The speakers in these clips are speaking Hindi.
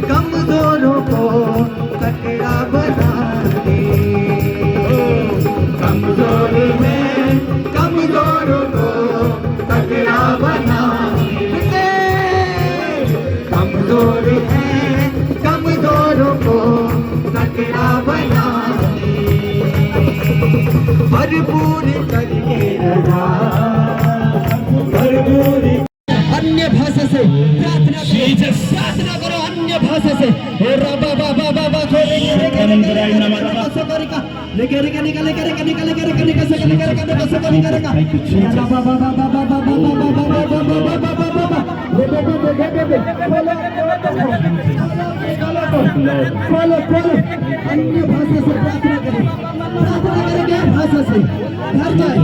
कमजोरों को तकड़ा बना दे। कमजोर है कमजोरों को तकड़ा बना दे। कमजोर है कमजोरों को तकड़ा बना दे। भरपूर करके रजा भरपूर। अन्य भाषा से प्रार्थना करो, अन्य भाषा से। अन्य भाषा से प्रार्थना करें, प्रार्थना करेंगे भाषा से। भर जाए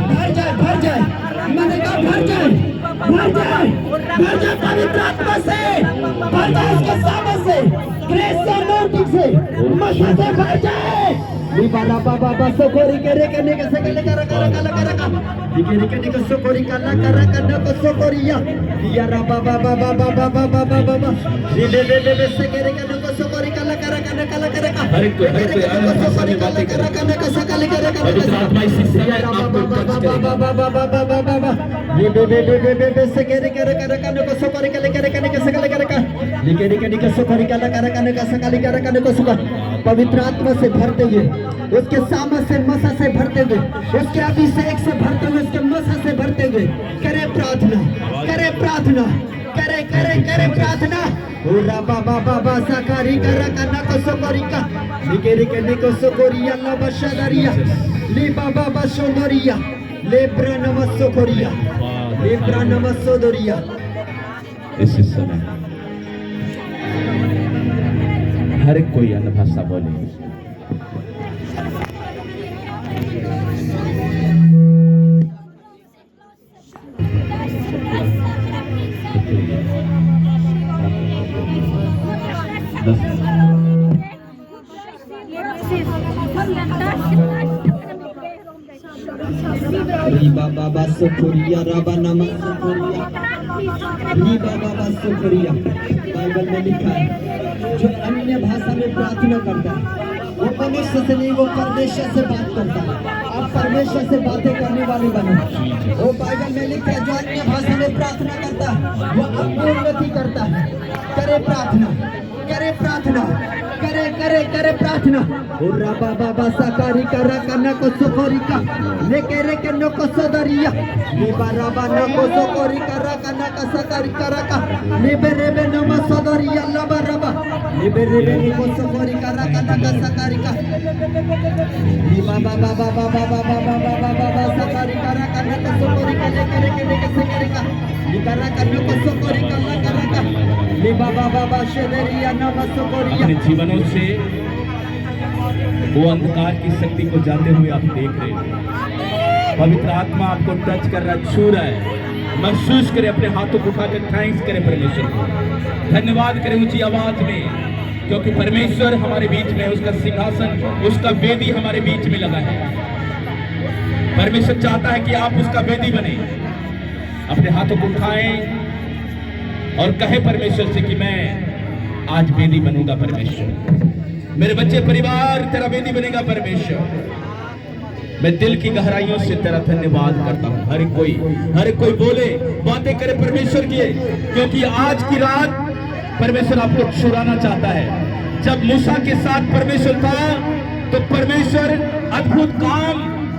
भर जाए भर जाए, मैंने कहा भर जाए भर जाए भर जाए पवित्र आत्मा से, भर जाए उसके सामने से, ग्रेस से, अनॉइंटिंग से, मशा से भर जाए। निबाला बाबा बसो कोरी करे कने के सकले कर दिके दिके दिके सो कोरी कला कर कने बसो कोरिया या रा बाबा बाबा बाबा बाबा बाबा दे से करे कने बसो कोरी कला कर कने कला कर का हर कोई बसो कोरी बातें कर कने का सकले कर पवित्र आत्मा इसी से आपको टच करेगा। बाबा ये दे से करे कने बसो कोरी कले करे कने के सकले कर का दिके दिके दिके सो कोरी कला कर कने का सकले कर कने को सुबह पवित्र आत्मा से भरते हुए, उसके सामर्थ से मसा से भरते हुए, उसके अभिषेक से भरते हुए, उसके मसा से भरते हुए करे प्रार्थना, करे प्रार्थना, करे करे करे प्रार्थना। ओरा बाबा बाबा साकारी करा कना को सोकोरिका निके निके निको सोकोरिया ला बशादरिया ले बाबा बशोदरिया ले ब्रनम सोकोरिया ले ब्रनम सोदरिया। इस समय हर कोई अन्य भाषा बोले। रीबा बाबा सुखरिया राबा नामा सुखरिया रीबा बाबा सुखरिया। बाइबल में लिखा है जो अन्य भाषा में प्रार्थना करता है वो मनुष्य से नहीं, वो परमेश्वर से बात करता है। आप परमेश्वर से बातें करने वाले बनो। वो बाइबल में लिखा है जो अन्य भाषा में प्रार्थना करता है वो अपनी उन्नति करता है। करे प्रार्थना, करे प्रार्थना, करे करे करे प्रार्थना। और राबा बाबा साकारी करा कना को सुखोरी का लेके रे कनो को सदरिया लेबा राबा न को सुखोरी करा कना का साकारी करा का लेबे रेबे नम सदरिया लबा रबा लेबे रेबे को सुखोरी करा कना का साकारी का लेबा बाबा बाबा बाबा बाबा बाबा साकारी करा कना को सुखोरी का लेके रे के साकारी का निकरा कनो को सुखोरी करा करा का लेबा बाबा शेदरिया नम सुखोरिया। अपने जीवनों से वो अंधकार की शक्ति को जाते हुए आप देख रहे हो। पवित्र आत्मा आपको टच कर रहा, छू रहा है। महसूस करें, अपने हाथों को उठाकर थैंक्स करें परमेश्वर को, धन्यवाद करें ऊंची आवाज में, क्योंकि परमेश्वर हमारे बीच में, उसका सिंहासन, उसका वेदी हमारे बीच में लगा है। परमेश्वर चाहता है कि आप उसका वेदी बने। अपने हाथों को उठाएं और कहे परमेश्वर से कि मैं आज वेदी बनूंगा परमेश्वर, मेरे बच्चे परिवार तेरा वेदी बनेगा परमेश्वर। मैं दिल की गहराइयों से तेरा धन्यवाद करता हूँ। हर कोई बोले, बातें करे परमेश्वर की, क्योंकि आज की रात परमेश्वर आपको छुड़ाना चाहता है। जब मूसा के साथ परमेश्वर था तो परमेश्वर अद्भुत काम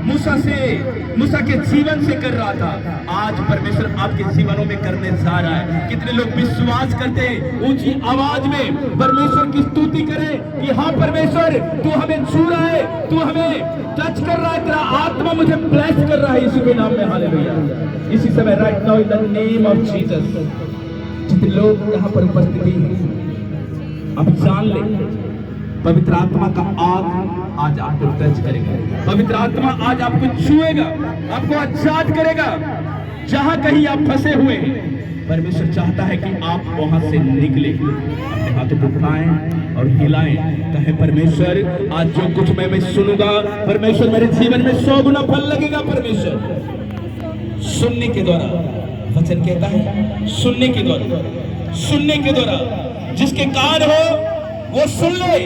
मूसा के जीवन से कर रहा था। आज परमेश्वर आपके जीवनों में करने जा रहा है। कितने लोग विश्वास करते हैं, ऊंची आवाज में परमेश्वर की स्तुति करें कि हाँ परमेश्वर तू हमें छू रहा है, तू हमें टच कर रहा है, तेरा आत्मा मुझे ब्लेस कर रहा है यीशु के नाम में। हालेलुया। इसी समय right now in the name of Jesus, जितने लोग यहाँ पर उपस्थिति हैं आप जान ले पवित्र आत्मा का आग आज आपको टच करेगा। पवित्र आत्मा आज आपको छुएगा, आपको आजाद करेगा। जहां कहीं आप फंसे हुए हैं, परमेश्वर चाहता है कि आप वहां से निकले। अपने हाथों को उठाएं और हिलाएं, कहें परमेश्वर आज जो कुछ मैं सुनूंगा परमेश्वर मेरे जीवन में 100 गुना फल लगेगा। परमेश्वर सुनने के द्वारा, वचन कहता है सुनने के द्वारा जिसके कान हो वो सुन ले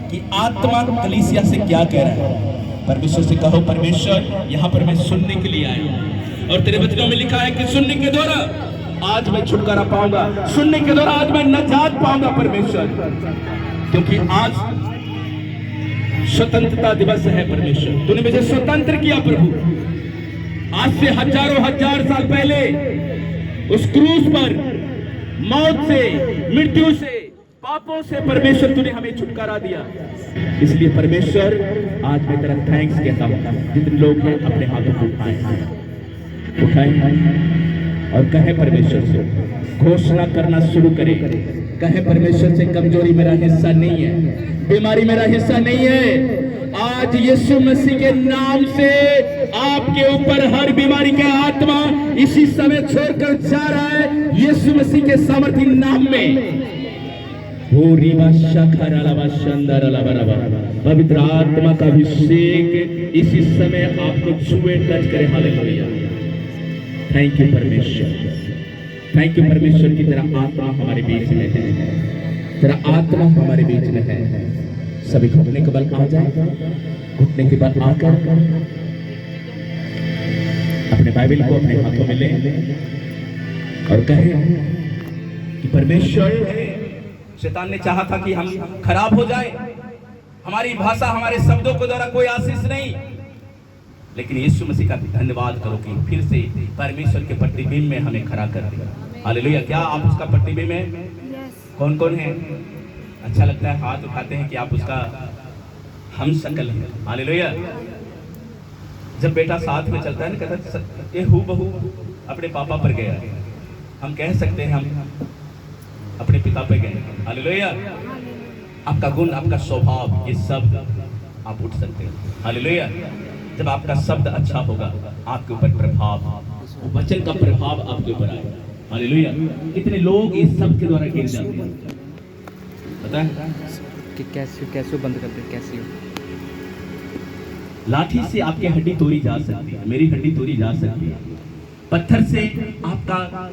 कि आत्मा कलीसिया से क्या कह रहा है। परमेश्वर से कहो, परमेश्वर यहाँ पर मैं सुनने के लिए आया हूँ, और तेरे वचनों में लिखा है कि सुनने के द्वारा आज मैं छुटकारा पाऊंगा, सुनने के द्वारा आज मैं नजात पाऊंगा परमेश्वर, क्योंकि आज स्वतंत्रता दिवस है। परमेश्वर तूने मुझे स्वतंत्र किया प्रभु। आज से हजारों हजार साल पहले उस क्रूस पर मौत से, मृत्यु से, पापों से परमेश्वर तूने हमें छुटकारा दिया। इसलिए परमेश्वर आज मैं तेरा थैंक्स कहता हूँ। जितने लोग हैं अपने हाथों को उठाएं और कहे परमेश्वर से, घोषणा करना शुरू करें। कहे परमेश्वर से, कमजोरी मेरा हिस्सा नहीं है, बीमारी मेरा हिस्सा नहीं है। आज यीशु मसीह के नाम से आपके ऊपर हर बीमारी का आत्मा इसी समय छोड़कर जा रहा है, यीशु मसीह के सामर्थी नाम में। पवित्र आत्मा का अभिषेक इसी समय आपको छुए, टच करे। हालेलुया। थैंक यू परमेश्वर, थैंक यू परमेश्वर की तेरा आत्मा हमारे बीच में है, तेरा आत्मा हमारे बीच में है। सभी घुटने के बल आ जाए, घुटने के बल आकर अपने बाइबल को अपने हाथों में ले और कहे कि परमेश्वर, शैतान ने चाहा था कि हम खराब हो जाए, हमारी भाषा, हमारे शब्दों के द्वारा कोई आशीष नहीं, लेकिन यीशु मसीह का धन्यवाद करो कि फिर से परमेश्वर के प्रतिबिंब में हमें खड़ा कर दिया। हालेलुया। क्या आप उसका प्रतिबिंब हैं? कौन कौन है? अच्छा लगता है, हाथ उठाते हैं कि आप उसका हम शकल हैं। हालेलुया। जब बेटा साथ में चलता है ना, कहता है ये हूबहू अपने पापा पर गया, हम कह सकते हैं हम अपने पिता पे गए। हालेलुया। आपका गुण, आपका स्वभाव, ये शब्द आप उठ सकते हैं। हालेलुया। जब आपका शब्द अच्छा होगा, आपके ऊपर प्रभाव, वचन का प्रभाव आपके ऊपर आएगा। हालेलुया। कितने लोग इस शब्द के द्वारा गिर जाते हैं, पता है कि कैसे बंद करते हैं, कैसे लाठी से आपकी हड्डी तोड़ी जा सकती है, मेरी हड्डी तोड़ी जा सकती है, पत्थर से आपका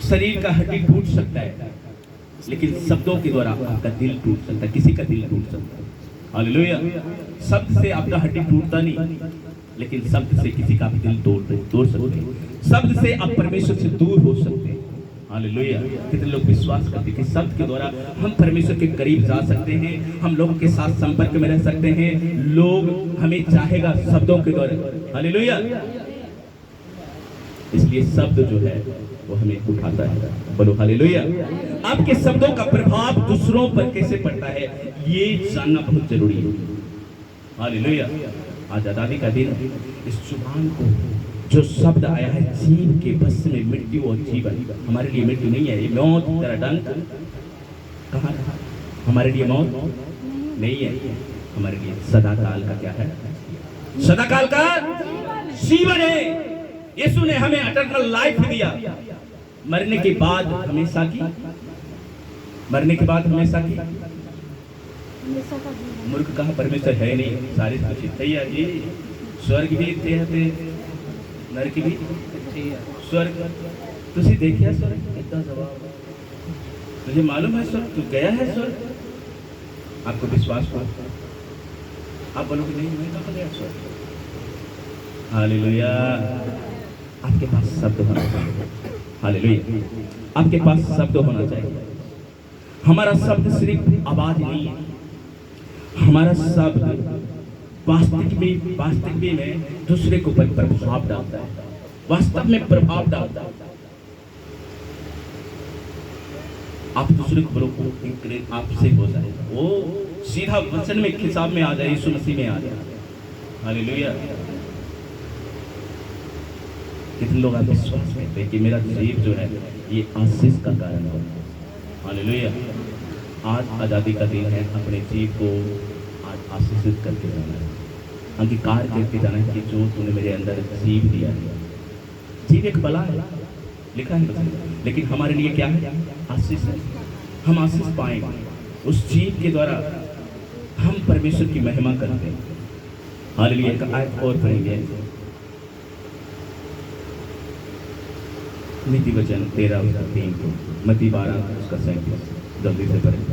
शरीर का हड्डी टूट सकता है, लेकिन शब्दों के द्वारा आपका दिल टूट सकता है, किसी का दिल टूट सकता है। हालेलुया। शब्द से आपका हड्डी टूटता नहीं, लेकिन शब्द से किसी का भी दिल तोड़ सकते हैं। शब्द से आप परमेश्वर से दूर हो सकते हैं। हालेलुया। कितने लोग विश्वास करते हैं कि शब्द के द्वारा हम परमेश्वर के करीब जा सकते हैं, हम लोगों के साथ संपर्क में रह सकते हैं, लोग हमें चाहेगा शब्दों के द्वारा। हालेलुया। इसलिए शब्द जो है वो हमें उठाता है। बोलो हालेलुया। आपके शब्दों का प्रभाव दूसरों पर कैसे पड़ता है, ये जानना बहुत जरूरी है। हालेलुया। आज आजादी का दिन, इस जुबान को जो शब्द आया है, जीव के बस में मृत्यु और जीवन। हमारे लिए मृत्यु नहीं है, ये मौत तेरा दंड कहाँ रहा? हमारे लिए मौत नहीं है, हमारे लिए सदाकाल का क्या है? सदाकाल का जीवन है। यीशु ने हमें इटर्नल लाइफ दिया, मरने के बाद हमेशा की, मरने के बाद हमेशा की। मूर्ख कहा परमेश्वर है नहीं, सारे भैया जी, स्वर्ग भी थे, नरक भी, स्वर्ग तुझे देखिए, स्वर्ग इतना जवाब, तुझे मालूम है स्वर्ग, तू गया है स्वर्ग? आपको विश्वास हो? आप बोलोगे नहीं, मैं कहाँ गया स्वर्ग? हालेलुया। आपके पास शब्द होना चाहिए। हालेलुया। आपके पास शब्द होना चाहिए। हमारा शब्द सिर्फ आवाज नहीं है, हमारा शब्द वास्तविक में दूसरे के ऊपर प्रभाव डालता है, वास्तव में प्रभाव डालता है। आप दूसरे को बोलो आपसे हो जाए, वो सीधा वचन में, खिताब में आ जाए, यीशु मसीह में आ जाए। हालेलुया। कितने लोग आप विश्वास करते हैं कि मेरा जीव जो है ये आशीष का कारण है? हालेलुया। आज आजादी का दिन है, अपने जीव को आज आशीषित करके जाना है, अंगीकार करके जाना है कि जो तूने मेरे अंदर जीव दिया है। जीव एक बला है, लिखा है, लेकिन हमारे लिए क्या है? आशीष है। हम आशीष पाएंगे उस जीव के द्वारा, हम परमेश्वर की महिमा करते हैं। हालेलुया। एक आयत और पढ़ेंगे, नीति वचन 13 उसका 3 को, मत्ती 12 उसका 37, जल्दी से पढ़ें।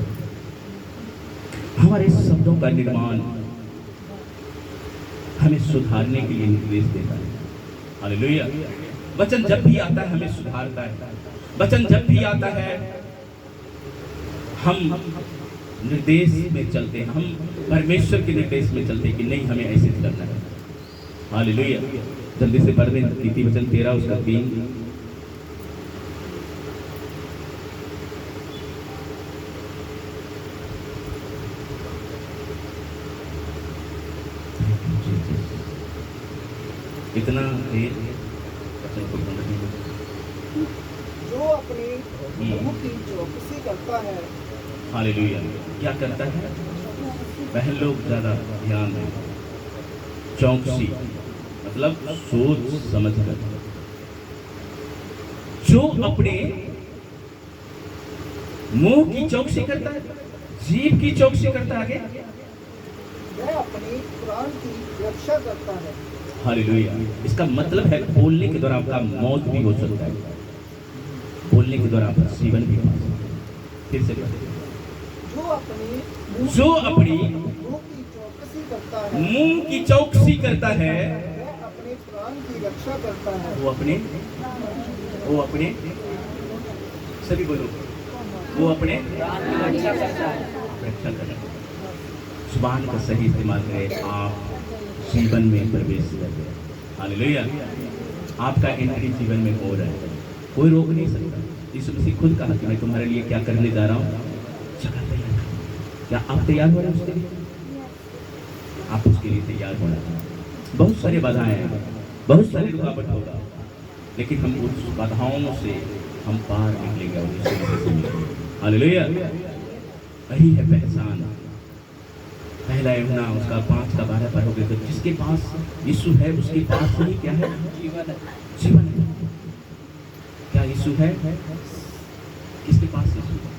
हमारे शब्दों का निर्माण हमें सुधारने के लिए निर्देश देता है। हालेलुया। वचन जब भी आता है हमें सुधारता है। वचन जब भी आता है हम निर्देश में चलते हैं, हम परमेश्वर के निर्देश में चलते हैं कि नहीं हमें ऐसे करना है। हालेलुया। जल्दी से पढ़ दें नीति वचन 13 उसका 3। इतना जो अपनी मुंह की चौकसी करता है। हालेलुया। क्या करता है? बहन लोग ज्यादा ध्यान दें। चौकसी मतलब सोच समझ कर, जो अपने मुंह की चौकसी करता है, जीभ की चौकसी करता है, आगे वह अपनी प्राण की रक्षा करता है। हालेलुया। इसका मतलब है बोलने के द्वारा आपका मौत भी हो सकता है, बोलने के द्वारा आपका जीवन भी हो सकता है। फिर से जो अपनी मुंह की चौकसी करता है, मुंह की चौकसी करता है, वह अपने प्राण की रक्षा करता है। वो अपने सभी बोलो, वो अपने रक्षा करता है। जुबान का सही इस्तेमाल करें, आप जीवन में प्रवेश करें। हालेलुया। आपका एंट्री जीवन में हो रहा है, कोई रोक नहीं सकता। यीशु मसीह खुद कहा कि मैं तुम्हारे लिए क्या करने जा रहा हूँ, जगह तैयार करो। क्या आप तैयार हो रहे हैं उसके लिए? आप उसके लिए तैयार होना चाहिए। बहुत सारे बाधाएं हैं, बहुत सारी रुकावट होगा, लेकिन हम उस बाधाओं से हम पार निकलेंगे और यीशु मसीह से मिलेंगे। हालेलुया। वही है पहचान। पहला यूहन्ना उसका 5 का 12 पढ़ोगे तो जिसके पास यीशु है उसके पास ही क्या है? जीवन है। क्या यीशु है? किसके पास यीशु है?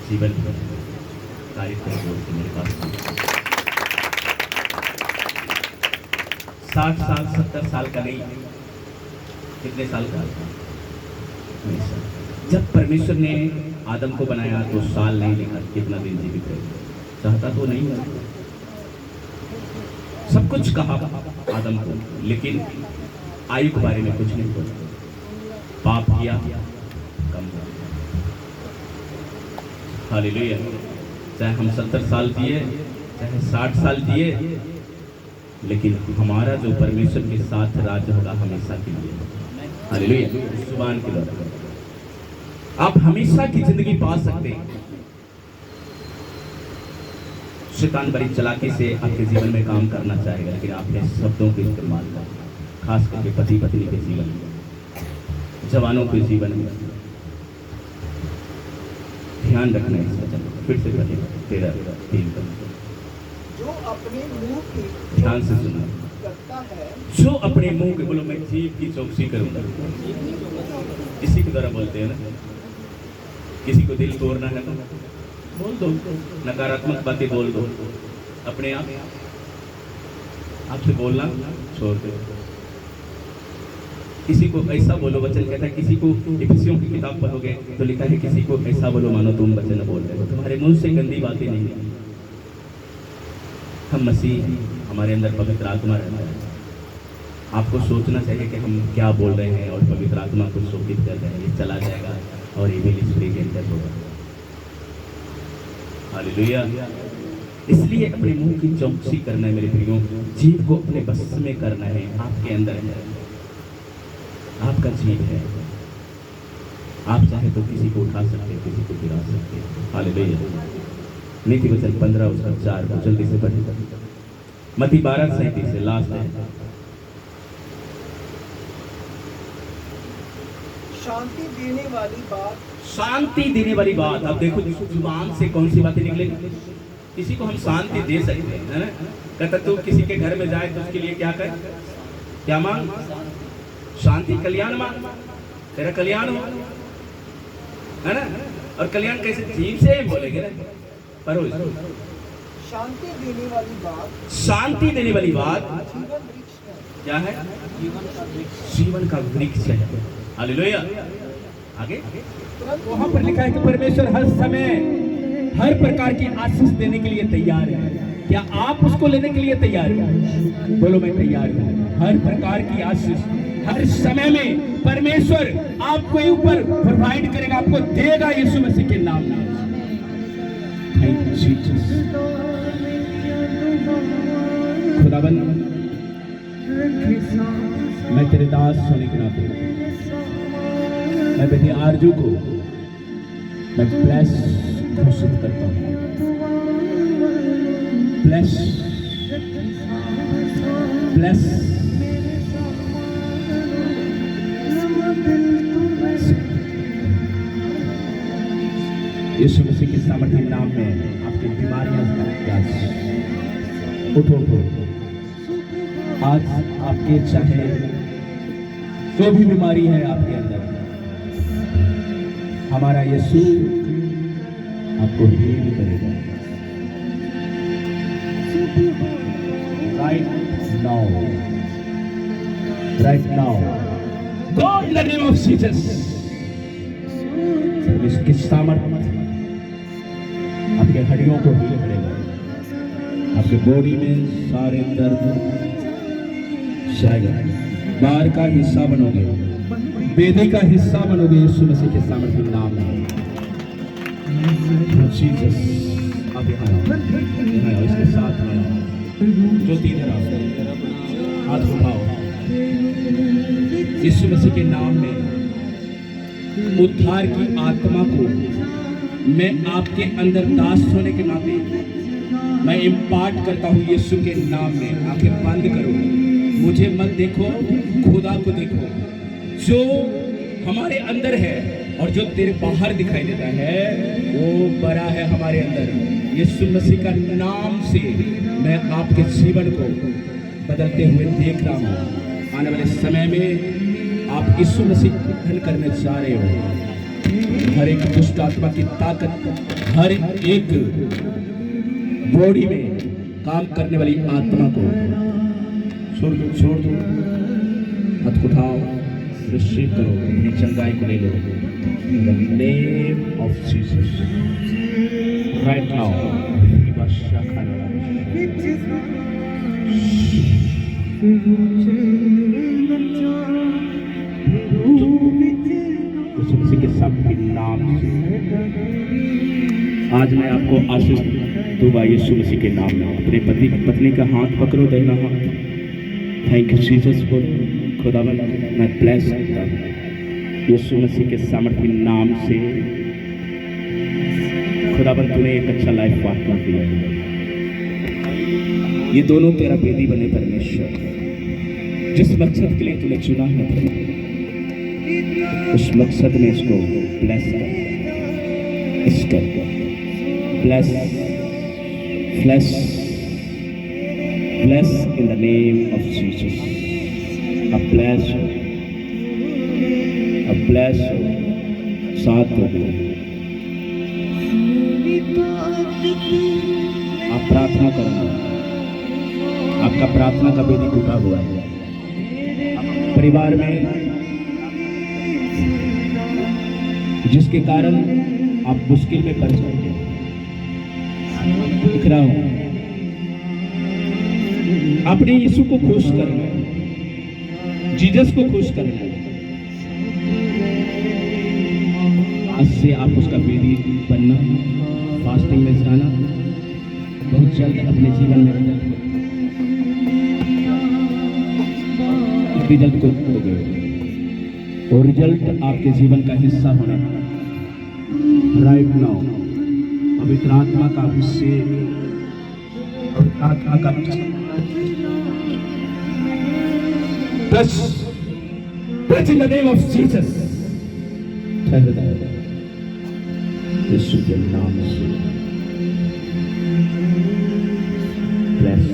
जीवन है। तारीफ करें बोल के मेरे पास 60 साल 70 साल का नहीं, कितने साल का? 19 साल। जब परमेश्वर ने आदम को बनाया तो साल नहीं लिखा कितना दिन जीवित रहे, चाहता तो नहीं है। सब कुछ कहा आदम को, लेकिन आयु के बारे में कुछ नहीं बोला। पाप किया, कम हो। हालेलुया। चाहे हम 70 साल जिए, चाहे 60 साल जिए, लेकिन हमारा जो परमेश्वर के साथ राज्य होगा हमेशा के लिए। हालेलुया। जुबान के द्वारा आप हमेशा की जिंदगी पा सकते हैं। शैतान बड़ी चालाकी से आपके जीवन में काम करना चाहेगा, लेकिन आपने शब्दों के इस्तेमाल कर, खास करके पति पत्नी के जीवन में, जवानों के जीवन में ध्यान रखना है इस वचन को। फिर से पढ़िए 13:3 का। जो अपने मुंह की ध्यान से सुना। करता है, जो अपने मुंह के, बोलो मैं जीभ की चौकसी करूंगा। इसी के द्वारा बोलते हैं ना, किसी को दिल तोड़ना है तो बोल दो, नकारात्मक बातें बोल दो, अपने आप आपसे बोलना छोड़ दो। किसी को ऐसा बोलो, वचन कहता है किसी को, इफिसियों की किताब पढ़ोगे तो लिखा है किसी को ऐसा बोलो मानो तुम वचन बोल रहे हो। तुम्हारे मुंह से गंदी बातें नहीं। हम मसीह, हमारे अंदर पवित्र आत्मा रहता है। आपको सोचना चाहिए कि हम क्या बोल रहे हैं और पवित्र आत्मा को शोकित कर रहे हैं। ये चला जाएगा और इविल स्पिरिट एंटर होगा। हालेलुया। इसलिए अपने मुंह की चौकसी करना है मेरे प्रियो, जीभ को अपने बस में करना है। आपके अंदर है, आपका जीभ है। आप चाहे तो किसी को उठा सकते हैं, किसी को गिरा सकते हैं। हालेलुया। नीति वचन 15 उसका 4 को जल्दी से पढ़े। मत्ती 12:37 से लास्ट है। शांति देने वाली बात, शांति देने वाली बात। अब देखो जुबान से कौन सी बातें निकलेगी। किसी को हम शांति दे सकते हैं, है ना? कहता तू किसी के घर में जाए तो उसके लिए क्या कर, क्या मांग? शांति, कल्याण मांग, तेरा कल्याण हो, है ना? और कल्याण कैसे? जीभ से बोलेंगे ना। पढ़ो शांति देने वाली बात, शांति देने वाली बात जीवन वृक्ष है। क्या है? जीवन का वृक्ष है। हालेलुया। आगे वहां पर लिखा है कि परमेश्वर हर समय हर प्रकार की आशीष देने के लिए तैयार है। क्या आप उसको लेने के लिए तैयार हैं? बोलो मैं तैयार हूं। हर प्रकार की आशीष हर समय में परमेश्वर आपको ऊपर प्रोवाइड करेगा, आपको देगा यीशु मसीह के नाम में। Thank you Jesus. खुदाबंद मैं तेरे दास होने के नाते मैं बेटी आरजू को मैं ब्लेस घोषित करता हूँ। ब्लेस ब्लेस यीशु मसीह के सामर्थ्य नाम में आपकी बीमारियां उठो उठो। आज आपके चाहे जो भी बीमारी है आपके अंदर, हमारा यीशु आपको हील करेगा। Right now God in the name of Jesus. इसकी सामर्थ्य आपके हड्डियों को हील करेगा। आपके बॉडी में सारे दर्द जाएगा। बाहर का हिस्सा बनोगे, वेदी का हिस्सा बनोगे यीशु मसीह के सामर्थ्य नाम में। जीसस अब यहाँ आओ, इसके साथ में आओ। जो इधर आओ, हाथ उठाओ। यीशु मसीह के नाम में उद्धार की आत्मा को मैं आपके अंदर दास होने के नाते मैं इम्पार्ट करता हूँ यीशु के नाम में। आंखें बंद करो, मुझे मत देखो, खुदा को देखो जो हमारे अंदर है और जो तेरे बाहर दिखाई देता है वो बड़ा है हमारे अंदर। यीशु मसीह का नाम से मैं आपके जीवन को बदलते हुए देख रहा हूँ। आने वाले समय में आप यीशु मसीह ग्रहण करने जा रहे हो। हर एक दुष्ट आत्मा की ताकत, हर एक बॉडी में काम करने वाली आत्मा को छोड़ दो। हाथ उठाओ, रिसीव करो, अपनी चंगाई को ले लो। In the name of Jesus right now. यीशु के सबके नाम से आज मैं आपको आशीष दूंगा यीशु मसीह के नाम में। अपने पति पत्नी का हाथ पकड़ो, देना हाथ। थैंक यू जीसस फॉर खुदावन, मैं ब्लेस करता हूँ यीशु मसीह के सामर्थ्य नाम से। खुदावन तूने एक अच्छा लाइफ पार्टनर दिया है। ये दोनों तेरा बेदी बने परमेश्वर। जिस मकसद के लिए तूने चुना है उस मकसद में इसको ब्लेस कर, इसको bless bless bless in the name of Jesus. अब ब्लेस साथ हो गए। आप प्रार्थना करना, आपका प्रार्थना का बेदी टूटा हुआ है। परिवार में जिसके कारण आप मुश्किल में पड़ जाएंगे, दिख रहा हूं। अपने यीशु को खुश करना है, जीसस को खुश करना है। आज से आप उसका बेदी बनना, फास्टिंग में जाना, बहुत जल्द अपने जीवन में रिजल्ट को दोगे और रिजल्ट आपके जीवन का हिस्सा होने राइट नाउ। पवित्र आत्मा का अभिषेक, आत्मा का touch in the name of Jesus. यीशु के नाम से bless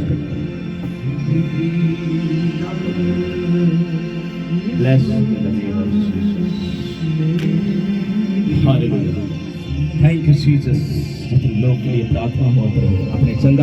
bless in the name of Jesus. Hallelujah. Thank you Jesus. लोग के लिए प्रार्थना हो अपने चंगा